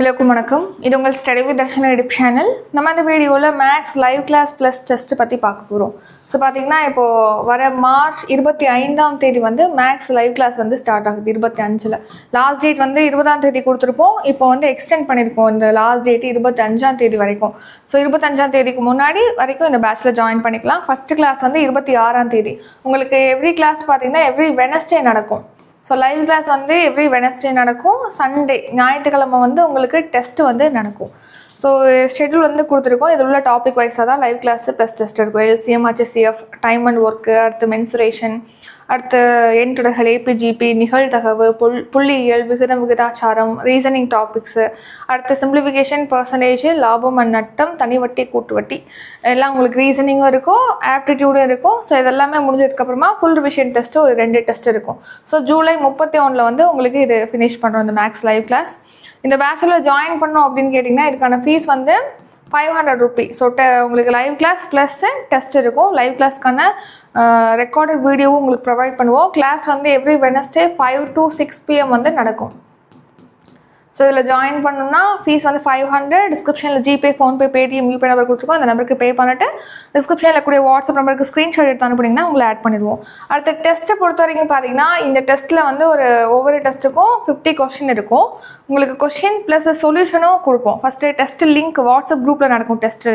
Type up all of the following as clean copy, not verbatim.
எல்லாருக்கும் வணக்கம். இது உங்கள் study with Darshana YouTube channel. நம்ம இந்த வீடியோவில் maths live class plus test பற்றி பார்க்க போகிறோம். ஸோ பார்த்தீங்கன்னா இப்போது வர மார்ச் 25 வந்து மேக்ஸ் லைவ் கிளாஸ் வந்து ஸ்டார்ட் ஆகுது. 25 லாஸ்ட் டேட் வந்து 20 கொடுத்துருப்போம். இப்போ வந்து எக்ஸ்டெண்ட் பண்ணியிருக்கோம் இந்த லாஸ்ட் டேட் 25 வரைக்கும். ஸோ 25 முன்னாடி வரைக்கும் இந்த பேட்சில் ஜாயின் பண்ணிக்கலாம். ஃபஸ்ட்டு கிளாஸ் வந்து 26 உங்களுக்கு எவ்ரி கிளாஸ் பார்த்தீங்கன்னா எவ்ரி வெனஸ்டே நடக்கும். ஸோ லைவ் கிளாஸ் வந்து எவ்ரி வெனஸ்டே நடக்கும். சண்டே ஞாயிற்றுக்கிழமை வந்து உங்களுக்கு டெஸ்ட்டு வந்து நடக்கும். ஸோ ஷெட்யூல் வந்து கொடுத்துருக்கோம். இதில் உள்ள டாபிக் வைஸாக தான் லைவ் கிளாஸு ப்ளஸ் டெஸ்ட் இருக்கும். LCM, HCF, time and work, அடுத்து மென்சுரேஷன், அடுத்து எண் தொடர்கள், APGP, நிகழ்தகவு, புள்ளியியல், விகிதம், விகிதாச்சாரம், ரீசனிங் டாபிக்ஸு, அடுத்து சிம்பிளிஃபிகேஷன், பர்சன்டேஜ், லாபம் அண்ட் நட்டம், தனி வட்டி, கூட்டு வட்டி, எல்லாம் உங்களுக்கு ரீசனிங்கும் இருக்கும், ஆப்டிடியூடும் இருக்கும். ஸோ இதெல்லாமே முடிஞ்சதுக்கப்புறமா ஃபுல் ரிவிஷன் டெஸ்ட்டு ஒரு 2 டெஸ்ட் இருக்கும். ஸோ ஜூலை 31 வந்து உங்களுக்கு இது ஃபினிஷ் பண்ணுறோம் இந்த மேக்ஸ் லைவ் கிளாஸ். இந்த பேச்சுலர் ஜாயின் பண்ணோம் அப்படின்னு கேட்டிங்கன்னா இதுக்கான ஃபீஸ் வந்து 500 ரூபி. ஸோ உங்களுக்கு லைவ் கிளாஸ் ப்ளஸ் டெஸ்ட் இருக்கும். லைவ் கிளாஸ்க்கான ரெக்கார்டட் வீடியோவும் உங்களுக்கு ப்ரொவைட் பண்ணுவோம். கிளாஸ் வந்து எவ்ரி வெனஸ்டே 5 to 6 PM வந்து நடக்கும். ஸோ இதில் ஜாயின் பண்ணணும்னா ஃபீஸ் வந்து 500. டிஸ்கிரிப்ஷனில் GPay, PhonePe, Paytm, YouPay number கொடுத்துருக்கோம். அந்த நம்பருக்கு பே பண்ணிட்டு டிஸ்கிரிப்ஷனில் கூடிய வாட்ஸ்அப் நம்பருக்கு ஸ்க்ரீன்ஷாட் எடுத்து அனுப்புனீங்கன்னா உங்களை ஆட் பண்ணிடுவோம். அடுத்த டெஸ்ட்டை பொறுத்த வரைக்கும் பார்த்தீங்கன்னா இந்த டெஸ்ட்டில் வந்து ஒவ்வொரு டெஸ்ட்டுக்கும் 50 கொஸ்டின் இருக்கும். உங்களுக்கு கொஸ்டின் ப்ளஸ் சொல்யூஷனும் கொடுப்போம். ஃபஸ்ட்டு டெஸ்ட்டு லிங்க் வாட்ஸ்அப் குரூப்பில் நடக்கும் டெஸ்ட்டு.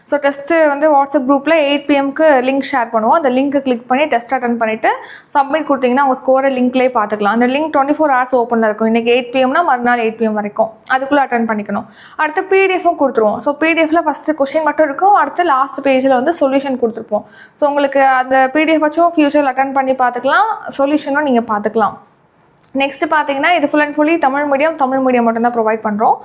ஸோ டெஸ்ட்டு வந்து வாட்ஸ்அப் குரூப்பில் 8 PMக்கு லிங்க் ஷேர் பண்ணுவோம். அந்த லிங்க்கு கிளிக் பண்ணி டெஸ்ட் அட்டன் பண்ணிவிட்டு சப்மிட் கொடுத்தீங்கன்னா உங்கள் ஸ்கோரை லிங்க்லேயே பார்த்துக்கலாம். அந்த லிங்க் 24 hours ஓப்பனில் இருக்கும். இன்றைக்கி 8 PMனா மறுநாள் 8 PM வரைக்கும் அதுக்குள்ளே அட்டன் பண்ணிக்கணும். அடுத்து பிடிஎஃப்பும் கொடுத்துருவோம். ஸோ பிடிஎஃப்ல ஃபஸ்ட்டு கொஸ்டின் மட்டும் இருக்கும். அடுத்து லாஸ்ட் பேஜில் வந்து சொல்யூஷன் கொடுத்துருப்போம். ஸோ உங்களுக்கு அந்த பிடிஎஃப் வச்சும் ஃபியூச்சரில் அட்டன் பண்ணி பார்த்துக்கலாம், சொல்யூஷனும் நீங்கள் பார்த்துக்கலாம். நெக்ஸ்ட்டு பார்த்தீங்கன்னா இது full and fully Tamil medium மட்டும்தான் ப்ரொவைட் பண்ணுறோம்.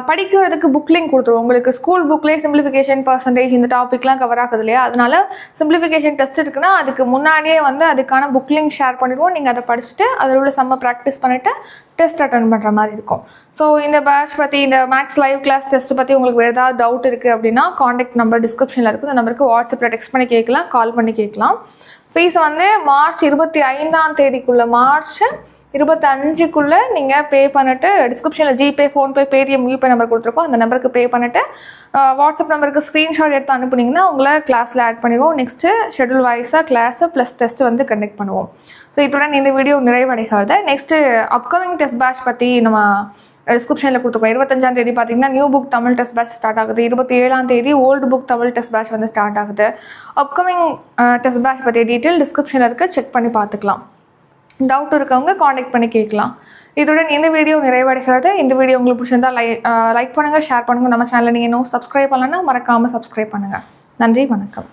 படிக்கிறதுக்கு புக் லிங்க் கொடுத்துருவோம். உங்களுக்கு ஸ்கூல் புக்லேயே சிம்பிளிஃபிகேஷன், பர்சன்டேஜ் இந்த டாப்பிக்லாம் கவர் ஆகுது இல்லையா, அதனால சிம்பிளிஃபிகேஷன் டெஸ்ட் இருக்குன்னா அதுக்கு முன்னாடியே வந்து அதுக்கான புக் லிங்க் ஷேர் பண்ணிடுவோம். நீங்கள் அதை படிச்சுட்டு அதில் உள்ள செம்ம ப்ராக்டிஸ் பண்ணிவிட்டு டெஸ்ட் அட்டன் பண்ணுற மாதிரி இருக்கும். ஸோ இந்த பேட்ச் பற்றி, இந்த மேக்ஸ் லைவ் கிளாஸ் டெஸ்ட் பற்றி உங்களுக்கு வேறு ஏதாவது டவுட் இருக்குது அப்படின்னா காண்டாக்ட் நம்பர் டிஸ்கிரிப்ஷனில் இருக்குது. அந்த நம்பருக்கு வாட்ஸ்அப்பில் டெக்ஸ்ட் பண்ணி கேட்கலாம், கால் பண்ணி கேட்கலாம். ஃபீஸ் வந்து மார்ச் 25 மார்ச் 25 நீங்கள் பே பண்ணிவிட்டு டிஸ்கிரிப்ஷனில் GPay, PhonePe, Paytm, YouPay number கொடுத்துருக்கோம். அந்த நம்பருக்கு பே பண்ணிவிட்டு வாட்ஸ்அப் நம்பருக்கு ஸ்க்ரீன்ஷாட் எடுத்து அனுப்புனீங்கன்னா உங்களை கிளாஸில் ஆட் பண்ணிடுவோம். நெக்ஸ்ட்டு ஷெட்யூல் வைஸாக கிளாஸு ப்ளஸ் டெஸ்ட் வந்து கண்டக்ட் பண்ணுவோம். ஸோ இத்துடன் இந்த வீடியோ நிறைவடைகிறது. நெக்ஸ்ட்டு அப்கமிங் டெஸ்ட் பேட்ச் பற்றி நம்ம டிஸ்கிரிப்ஷனில் கொடுத்துருக்கோம். 25 பார்த்தீங்கன்னா new book Tamil test batch start ஆகுது. 27 old book Tamil test batch வந்து ஸ்டார்ட் ஆகுது. அப்கமிங் டெஸ்ட் பேட்ச் பற்றிய டீட்டெயில் டிஸ்கிரிப்ஷனில் இருக்க செக் பண்ணி பார்த்துக்கலாம். டவுட் இருக்கவங்க காண்டாக்ட் பண்ணி கேட்கலாம். இதுடன் இந்த வீடியோ நிறைவடைகிறது. இந்த வீடியோ உங்களுக்கு பிடிச்சிருந்தா லைக் பண்ணுங்கள், ஷேர் பண்ணுங்கள். நம்ம சேனலை நீங்கள் இன்னும் சப்ஸ்கிரைப் பண்ணலன்னா மறக்காமல் சப்ஸ்கிரைப் பண்ணுங்கள். நன்றி, வணக்கம்.